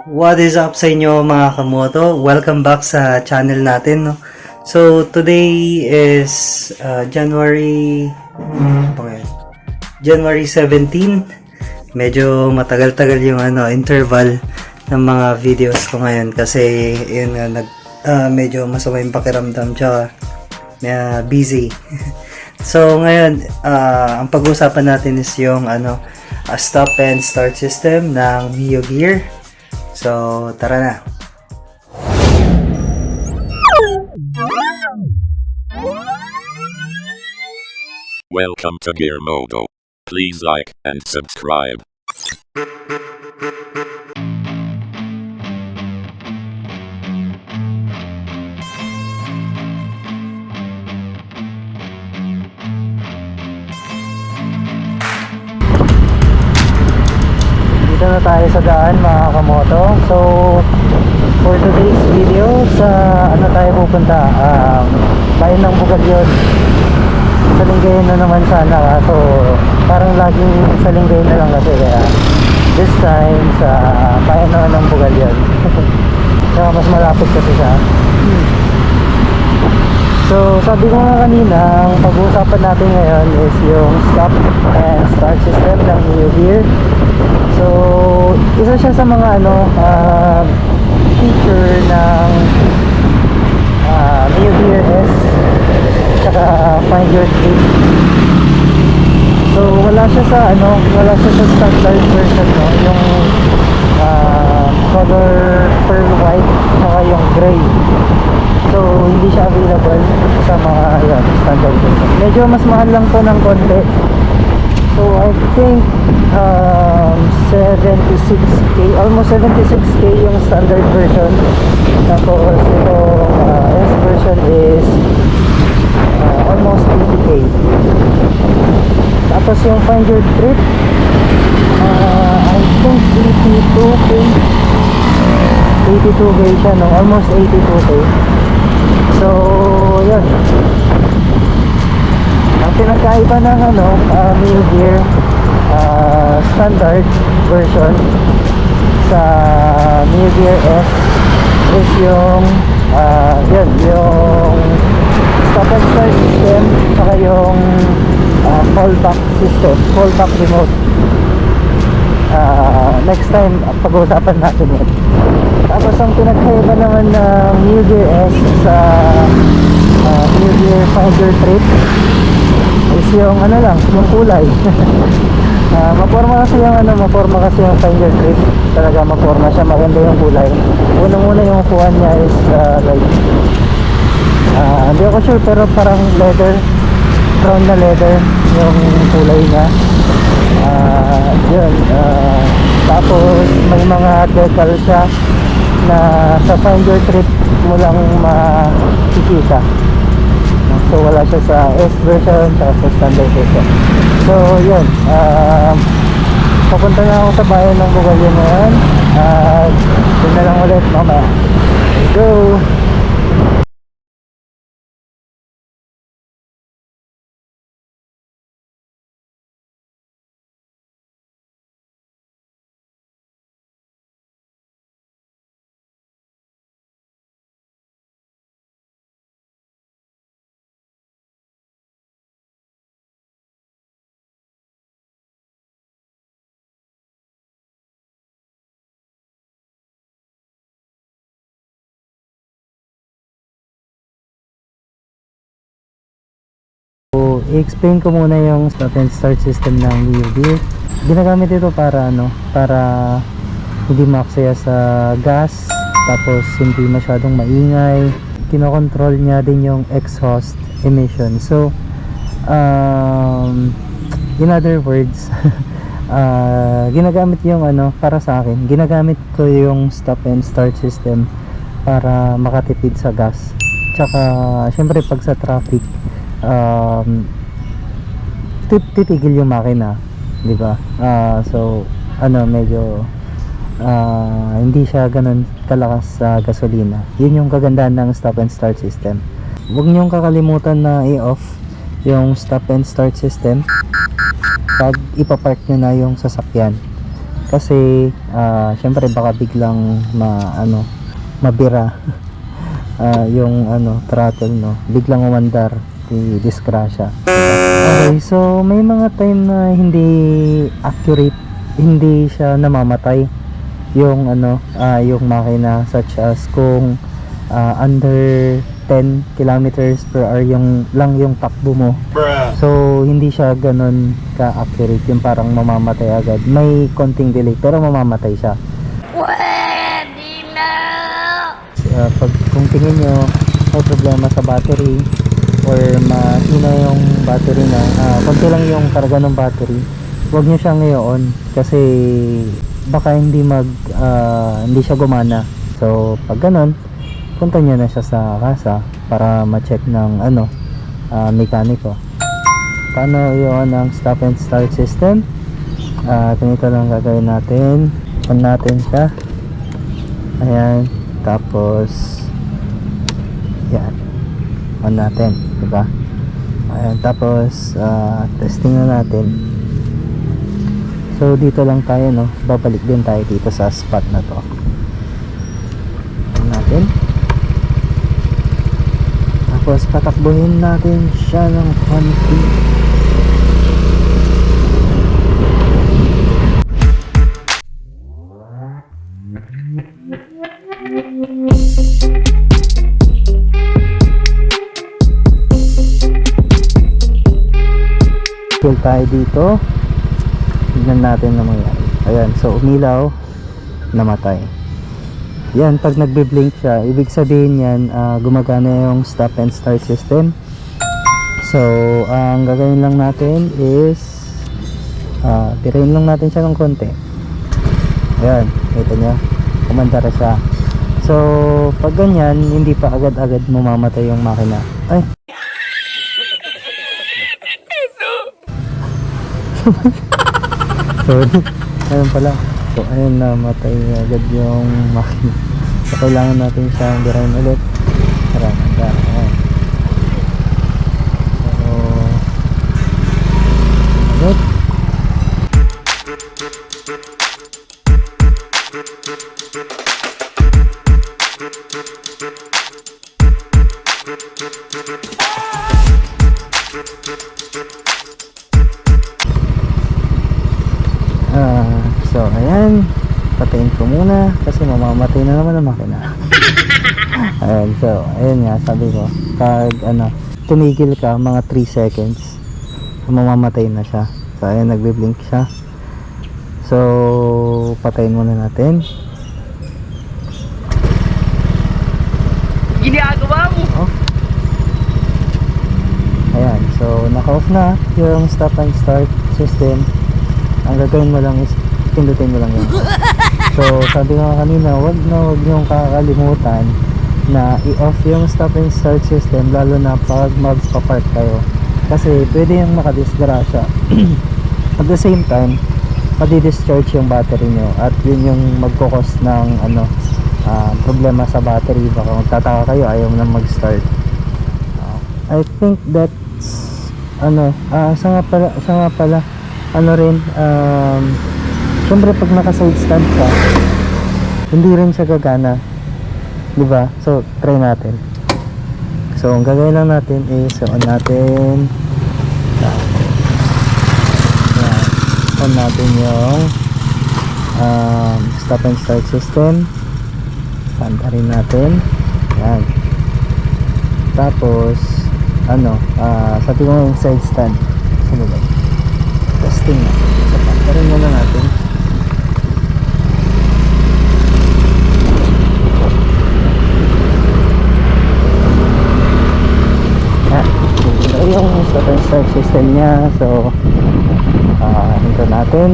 What is up sa inyo mga kamoto? Welcome back sa channel natin, no? So, today is January 17. Medyo matagal-tagal yung interval ng mga videos ko ngayon kasi yun nga medyo masama yung pakiramdam tsaka busy. So, ngayon ang pag-uusapan natin is yung stop and start system ng Mio Gear. So, tara na. Welcome to Gear Modo. Please like and subscribe. Dito na tayo sa daan mga kamoto. So, for today's video, sa tayo pupunta? Bayan ng Bugalyon. Sa Lingayen na naman sana. So, parang laging sa Lingayen na lang kasi. Kaya, this time, sa bayan naman ng Bugalyon. Kaya mas malapit kasi siya. So, sabi ko nga kanina, ang pag-uusapan natin ngayon is yung stop and start system ng Mio Gear. So, isa siya sa mga feature ng Mio Gear S tsaka Find Your Trip. So, wala siya sa standard version, no? Yung color pearl white tsaka yung gray. So, hindi siya available sa mga standard version. Medyo mas mahal lang to ng konti. So, I think 76k, almost 76k yung standard version. Tapos itong S version is almost 80k. Tapos yung Find Your Trip, I think 82k siya, no? Almost 82k. So, yun. Ang pinagkaiba ng Mio Gear standard version sa Mio Gear S is yung yung stop and start system saka yung fallback system, fallback remote. Next time pag-uusapan natin yun. Tapos ang pinagkaiba naman ng Mio Gear S sa Mio Gear Find Your Trip is yung yung kulay. Maporma kasi yung Find Your Trip. Talaga maporma siya, maganda yung kulay. Unang-una yung upuan niya is like hindi ako sure pero parang leather, brown na leather yung kulay niya. Tapos may mga decal siya na sa Find Your Trip mo lang makikita. So wala siya sa S version at sa standard version. So yun, papunta na ako sa bayan ng Bugalyon ngayon. Yun na lang ulit mamaya. Let's go! I-explain ko muna yung stop and start system ng Mio Gear. Ginagamit ito para hindi maaksaya sa gas, tapos hindi masyadong maingay. Kinokontrol niya din yung exhaust emission. So in other words, ginagamit yung para sa akin, ginagamit ko yung stop and start system para makatipid sa gas. Tsaka syempre pag sa traffic, titigil yung makina, di ba? So medyo hindi siya ganun kalakas sa gasolina. Yun yung kagandahan ng stop and start system. Huwag niyong kakalimutan na i-off yung stop and start system pag ipapark nyo na yung sasakyan. kasi syempre baka biglang mabira yung throttle, no, biglang umandar, di disgrasya. Okay, so may mga time na hindi accurate, hindi siya namamatay yung yung makina, such as kung under 10 kilometers per hour yung takbo mo. So hindi siya ganun ka-accurate, yung parang mamamatay agad. May konting delay pero mamamatay siya. Kung tingin nyo may problema sa battery or mahina yung battery na, konti lang yung karga ng battery, huwag nyo siya ngayon kasi baka hindi siya gumana. So pag ganun, punta nyo na siya sa kasa para ma-check ng mekaniko. Paano yun ang stop and start system? Ganito lang gagawin natin. On natin siya, ayan, tapos yan, on natin, diba? Ayan, tapos testing na natin. So dito lang tayo, no, babalik din tayo dito sa spot na to. On natin, tapos patakbuhin natin siya ng konti. Kill tayo dito, tignan natin na mangyari. Ayan, so umilaw, namatay. Yan, pag nagbe-blink siya, ibig sabihin yan, gumagana yung stop and start system. So ang gagawin lang natin is tirayin lang natin siya ng konti. Ayan, kita nyo, kumandara siya. So pag ganyan, hindi pa agad-agad mamamatay yung makina. Ay, sorry, ayun pala. So ayun, namatay agad yung makina. So kailangan natin siyang birahin ulit. Ayan. So ulit. So ayan, patayin ko muna kasi mamamatay na naman ang makina. Ayan, so ayan nga, sabi ko, pag tumigil ka mga 3 seconds, mamamatay na siya. So ayan, nagbe-blink siya. So patayin muna natin. Ginagawa mo? Oh. Ayan, so naka-off na yung stop and start system. Ang gagawin mo lang is pindutin mo lang yun. So sabi ko kanina, wag niyong kakalimutan na i-off yung stop and start system, lalo na pag magpa-park kayo, kasi pwede yung makadisgrasya. At the same time, madi-discharge yung battery nyo, at yun yung magkukos ng problema sa battery. Baka magtataka kayo, ayaw mo na mag-start. I think that's sa nga pala syempre pag naka-side stand ka, hindi rin siya gagana, diba? So try natin. So ang gagawin lang natin is on natin, on natin yung stop and start system. Sanda rin natin. Yan. Tapos sabi ko yung side stand, sunod, testing na. So sanda rin muna natin. Ito yung stop and start system nya. So hinto natin,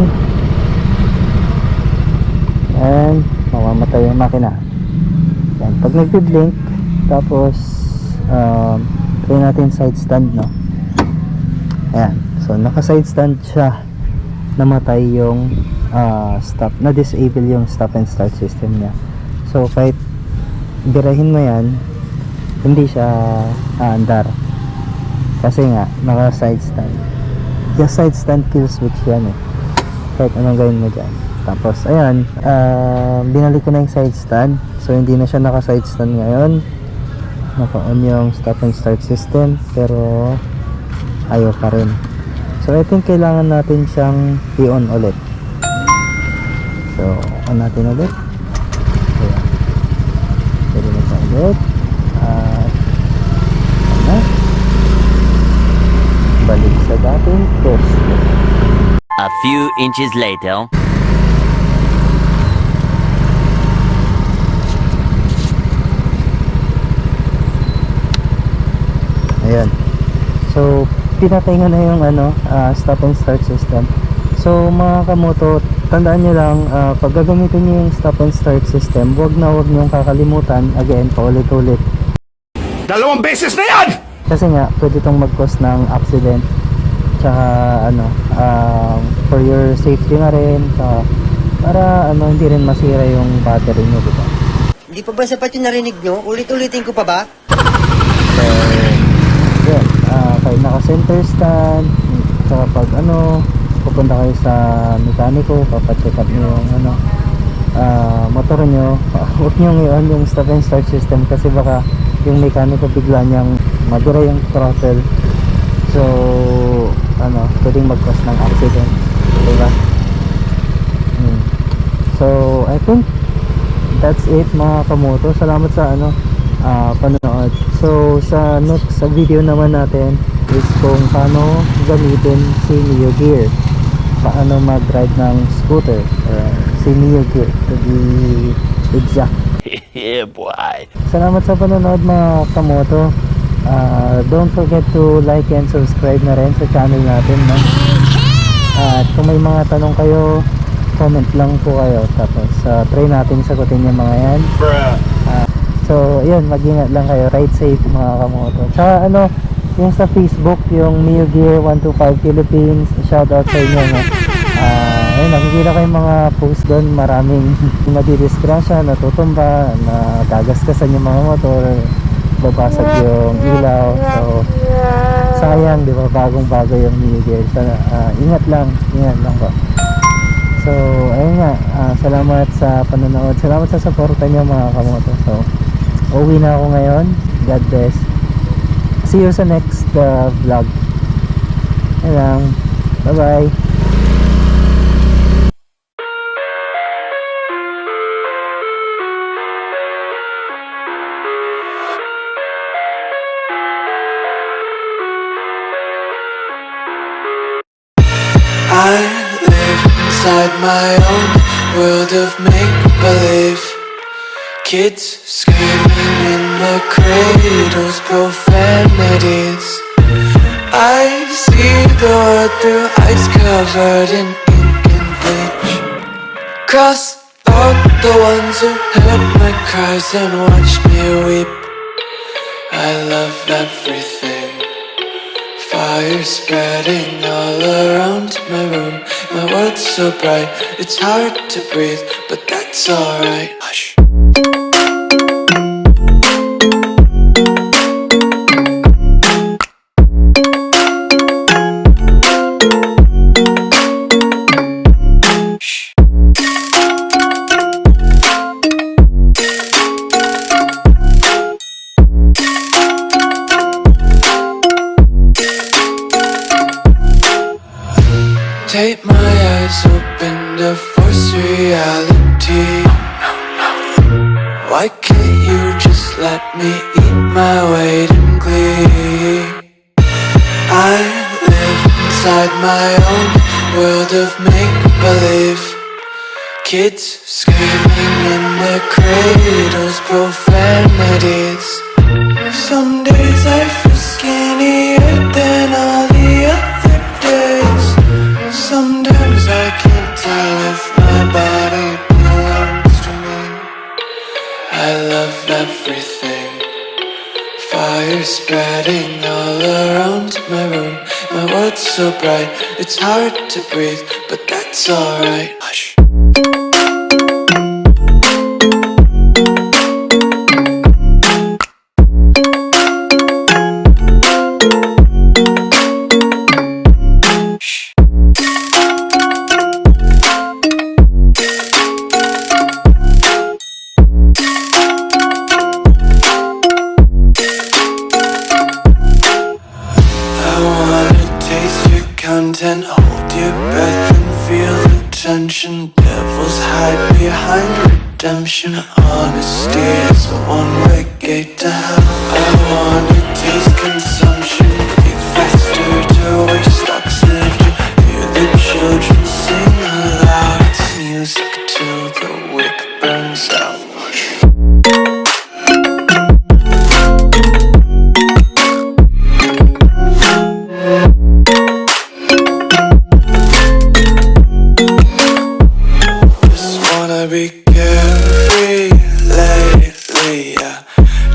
and mamamatay yung makina. Yan, pag nagbi-blink, tapos try natin side stand, no? Ayan, so naka side stand siya, namatay yung na-disable yung stop and start system niya. So kahit birahin mo yan, hindi siya aandar kasi nga naka side stand. Yung side stand kill switch yan, kahit anong gawin mo dyan. Tapos ayan, binalik ko na yung side stand. So hindi na siya naka side stand ngayon. Naka-on yung stop and start system, pero ayaw pa rin. So I think kailangan natin siyang i-on ulit. So on natin ulit. Ayan. Pwede na siya ulit. Ano? Balik sa dating course. A few inches later. Ayan. So, pinatay nga na yung stop and start system. So, mga kamoto, tandaan nyo lang, pag gagamitin nyo yung stop and start system, huwag nyo kakalimutan, again, paulit-ulit. 2 beses na yan! Kasi nga, pwede itong mag-cause ng accident. Tsaka, for your safety na rin. Tsaka, para, hindi rin masira yung battery nyo, diba? Hindi pa ba sapat yung narinig nyo? Ulit-ulitin ko pa ba? So, yun, kahit naka-center stand, tsaka pag pupunta kayo sa mekaniko, papacheck up nyo yung motor nyo, huwag nyo ngayon yung stop and start system kasi baka yung mekaniko bigla niyang madura yung throttle. So, pwedeng mag-cause ng accident, diba? So, I think that's it mga kamoto. Salamat sa panonood. So sa next video naman natin is kung paano gamitin si Neo Gear, paano mag-ride ng scooter, si Neo Gear to be exact. Yeah, boy. Salamat sa panonood mga kamoto. Don't forget to like and subscribe na rin sa channel natin, no? At kung may mga tanong kayo, comment lang po kayo, tapos try natin sagutin yung mga yan. So, yun, mag-ingat lang kayo. Ride safe mga kamoto. Tsaka yung sa Facebook, yung Neo Gear 125 Philippines, shoutout sa inyo, no? Ayun, nakikita ko yung mga post doon. Maraming madidisgrasya, natutumba, nagagasgasan yung mga motor, babasag yung ilaw. So, sayang, di ba? Bagong-bago yung Neo Gear. Sana, ingat lang po. So, ayun nga, salamat sa panonood. Salamat sa supporta niyo mga kamoto. So, uwi na ako ngayon. God bless. See you sa next vlog. Ayun lang. Bye-bye. I live inside my own world of make-believe. Kids screaming in the cradles, profanities. I see the world through eyes covered in ink and bleach. Cross out the ones who heard my cries and watched me weep. I love everything. Fire spreading all around my room. My world's so bright, it's hard to breathe, but that's alright. Hush. Take my eyes open to force reality. Why can't you just let me eat my weight in glee? I live inside my own world of make-believe. Kids screaming in their cradles, profanities. Some days I feel skinnier than all the other days. Sometimes I can't tell if my body belongs to me. I love everything. Fire spreading all around my room. My world's so bright, it's hard to breathe, but that's alright. Hush. redemption. Honesty is a one-way gate to hell. I wanna taste consumption, eat faster to waste oxygen. Hear the children sing aloud. It's music till the wick burns out. Be carefree lately, yeah.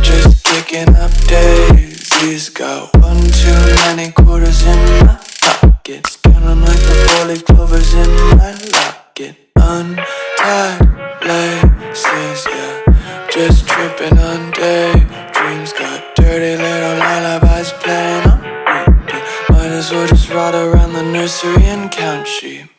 Just kicking up daisies. Got one too many quarters in my pockets. Counting like the four-leaf clovers in my locket. Untied laces, yeah. Just tripping on daydreams. Got dirty little lullabies playing on repeat. Might as well just ride around the nursery and count sheep.